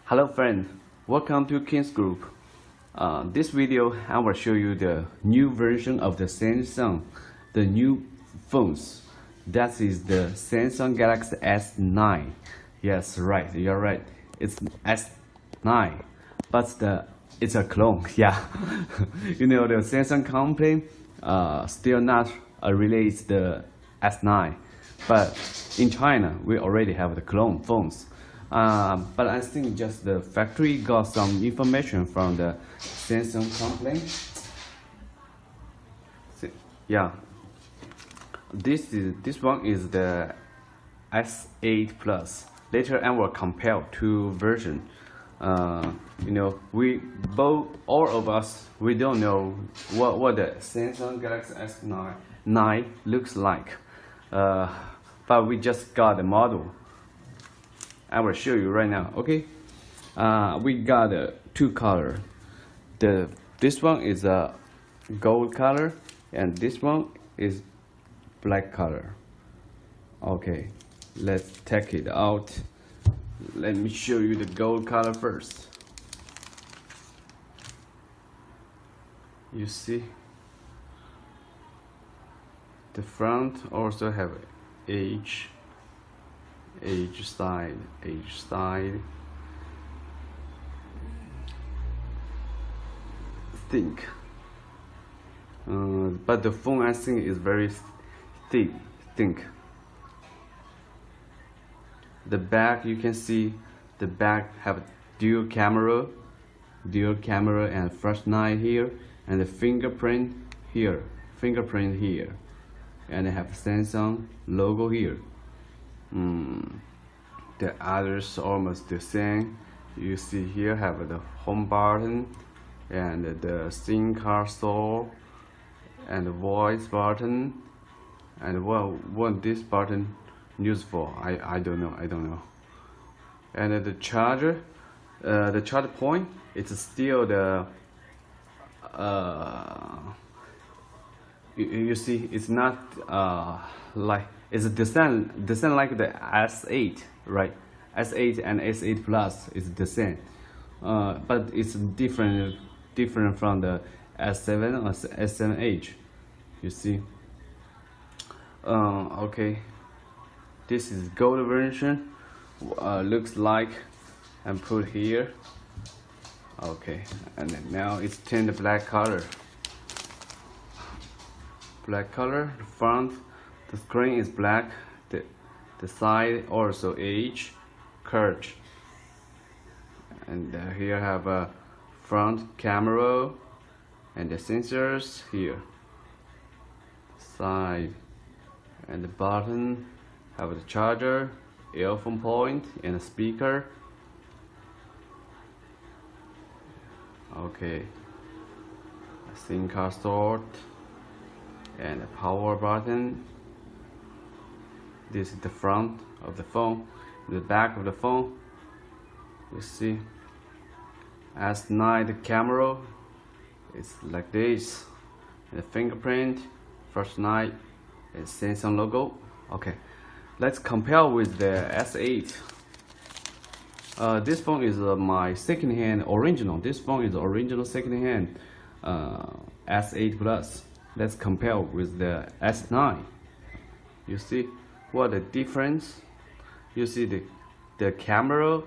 Hello friend, welcome to King's Group. This video I will show you the new version of the Samsung, the new phones. That is the Samsung Galaxy S9. Yes, right, you're right. It's S9, but it's a clone. Yeah, you know the Samsung company still not released the S9, but in China we already have the clone phones. But I think just the factory got some information from the Samsung company. Yeah, this one is the S8 Plus. Later I will compare two versions. You know, all of us, we don't know what the Samsung Galaxy S9 looks like. But we just got the model. I will show you right now. Okay, we got two color. This one is a gold color, and this one is black color. Okay, let's take it out. Let me show you the gold color first. You see, the front also have edge side. Thick, but the phone I think is very thick. The back, you can see the back have dual camera and flashlight here, and the fingerprint here, and they have Samsung logo here. The others almost the same. You see here have the home button and the SIM card store and the voice button, and what this button used for, I don't know. And the charger, the charge point, it's still the you see, it's not like it's design like the S8, right? S8 and S8 Plus is the same, but it's different from the S7 or S7H. You see. Okay, this is gold version. Looks like, and put here. Okay, and then now it's turned black color. The front, the screen is black. The side also edge curved. And here have a front camera and the sensors here. Side and the bottom have the charger, earphone point, and a speaker. Okay, SIM card slot and a power button. This is the front of the phone. The back of the phone, you see, S9, the camera, it's like this. And the fingerprint, flashlight, and Samsung logo. Okay, let's compare with the S8. This phone is my second-hand original. This phone is original second-hand S8 Plus. Let's compare with the S9. You see what the difference? You see the camera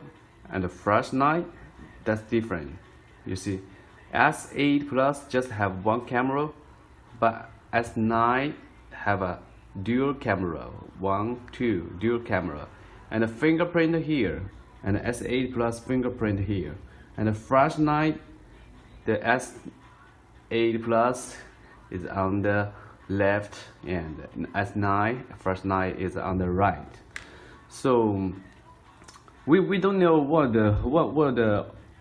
and the flashlight, that's different. You see, S8 Plus just have one camera, but S9 have a dual camera, dual camera, and the fingerprint here, and the S8 Plus fingerprint here, and the flashlight, the S8 Plus is on the left, and S9 flashlight is on the right. So we don't know what the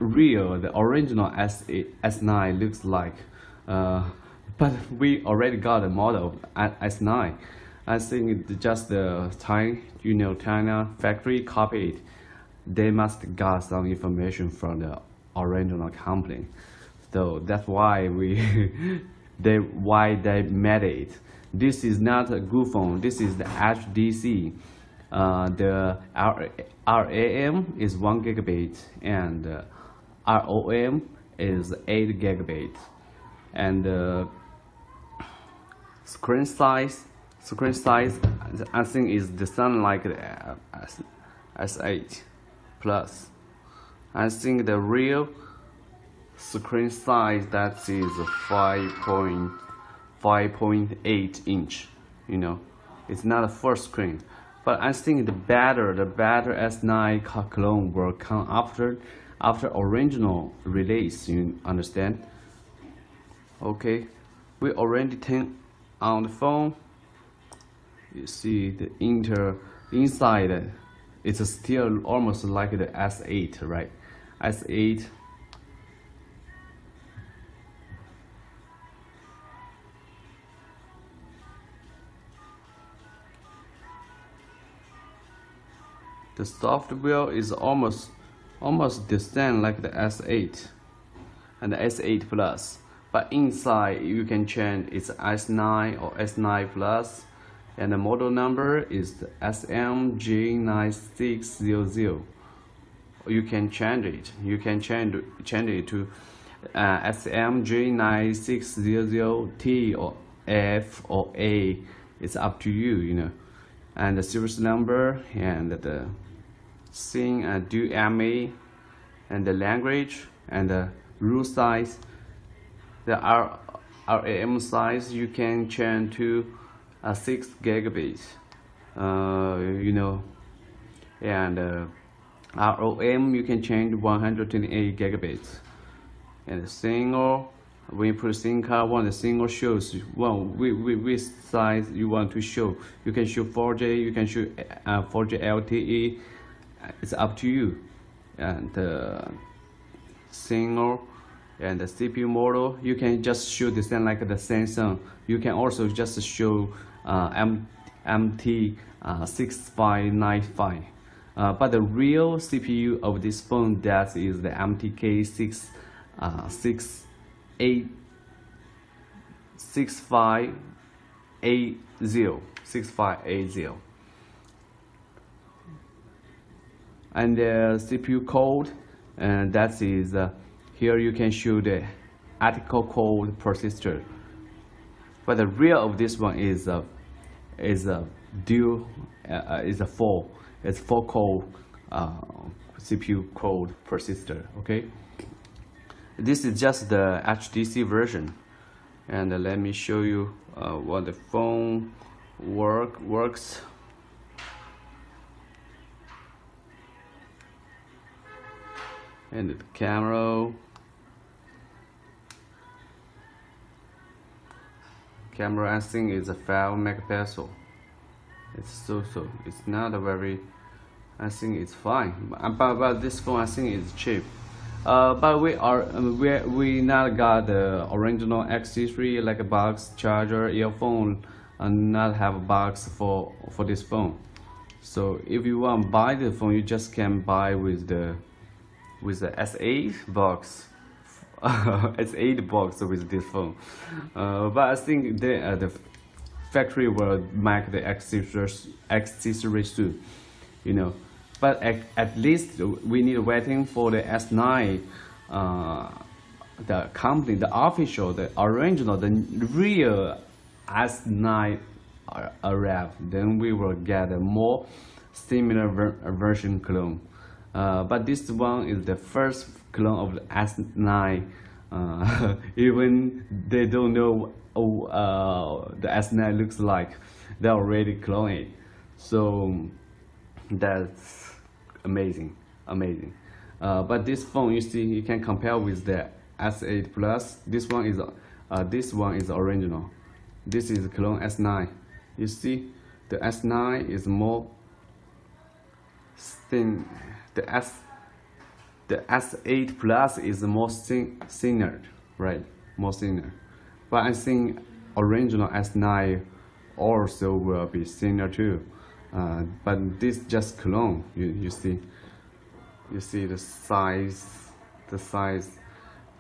original S9 looks like, but we already got a model S9. I think it's just the China factory copied it. They must got some information from the original company, so that's why they made it. This is not a good phone. This is the HDC The RAM is 1 gigabit and ROM is 8 gigabit, and screen size I think is the same like the S8 Plus. I think the real screen size that is 5.8 inch. You know, it's not a full screen. But I think the better S9 clone will come after original release. You understand? Okay, we already turn on the phone. You see the inside. It's still almost like the S8, right? S8. The software is almost the same like the S8 and the S8 Plus, but inside you can change it's S9 or S9 Plus, and the model number is the SMG9600. You can change it. You can change it to SMG9600T or F or A. It's up to you, you know. And the series number and the SIM and DMA and the language and the rule size. The RAM size you can change to 6 gigabits, you know, and ROM you can change 128 gigabits. And the single, when you put a SIM card, the single shows which size you want to show. You can show 4G, you can show 4G LTE. It's up to you. And the single and the CPU model, you can just show the same like the Samsung. You can also just show MT6595. But the real CPU of this phone, that is the MTK6580. And the CPU code, and that is here you can show the article code persistor. But the real of this one is a four core CPU code persistor. Okay, this is just the HDC version, and let me show you what the phone works. And the camera I think is a 5 megapixel. It's so it's not a very, I think it's fine, but this phone I think is cheap. But we not got the original accessory like a box, charger, earphone, and not have a box for this phone. So if you want to buy the phone, you just can buy with the S8 box. S8 box with this phone. But I think the factory will make the accessories too, you know. But at least we need waiting for the S9, the company, the official, the original, the real S9 arrive. Then we will get a more similar version clone. But this one is the first clone of the S9. Even they don't know the S9 looks like, they already clone it. So that's amazing. But this phone, you see, you can compare with the S8 Plus. This one is original. This is clone S9. You see, the S9 is more thin. The S8 Plus is more thinner, right? More thinner. But I think original S9 also will be thinner too. But this just clone. You see the size. The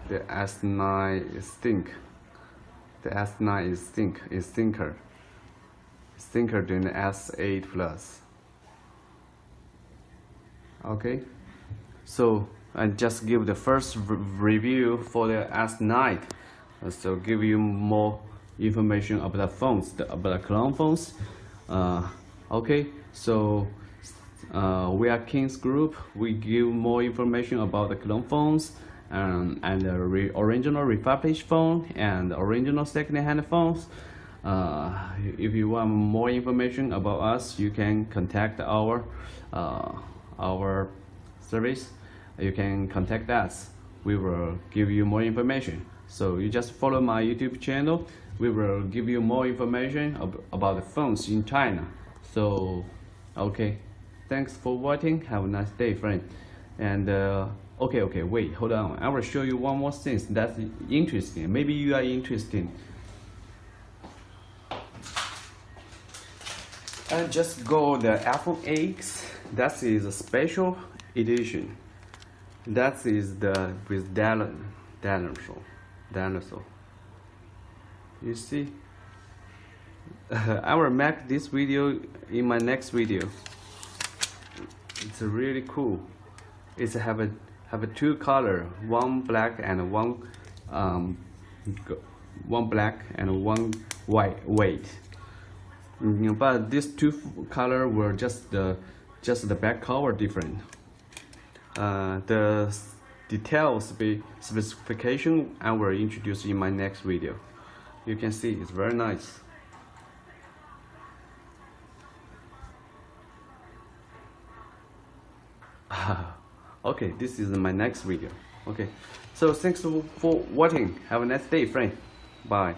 S9 is thick. The S9 is thinner than the S8 Plus. Okay, so I just give the first review for the S9. So give you more information about the phones, about the clone phones. Okay, so we are King's Group. We give more information about the clone phones and the original refurbished phone and original second-hand phones. If you want more information about us, you can contact our service. You can contact us. We will give you more information. So you just follow my YouTube channel. We will give you more information about the phones in China. So, okay, thanks for watching. Have a nice day, friend. And okay, wait, hold on. I will show you one more thing that's interesting. Maybe you are interested. And just go the iPhone X. That is a special edition. That is the with dinosaur. You see? I will make this video in my next video. It's really cool. It's have a two color, one black and one black and one white. But these two color were just the back cover different. The details specification I will introduce in my next video. You can see it's very nice. Okay, this is my next video. Okay, so thanks for watching. Have a nice day, friend. Bye.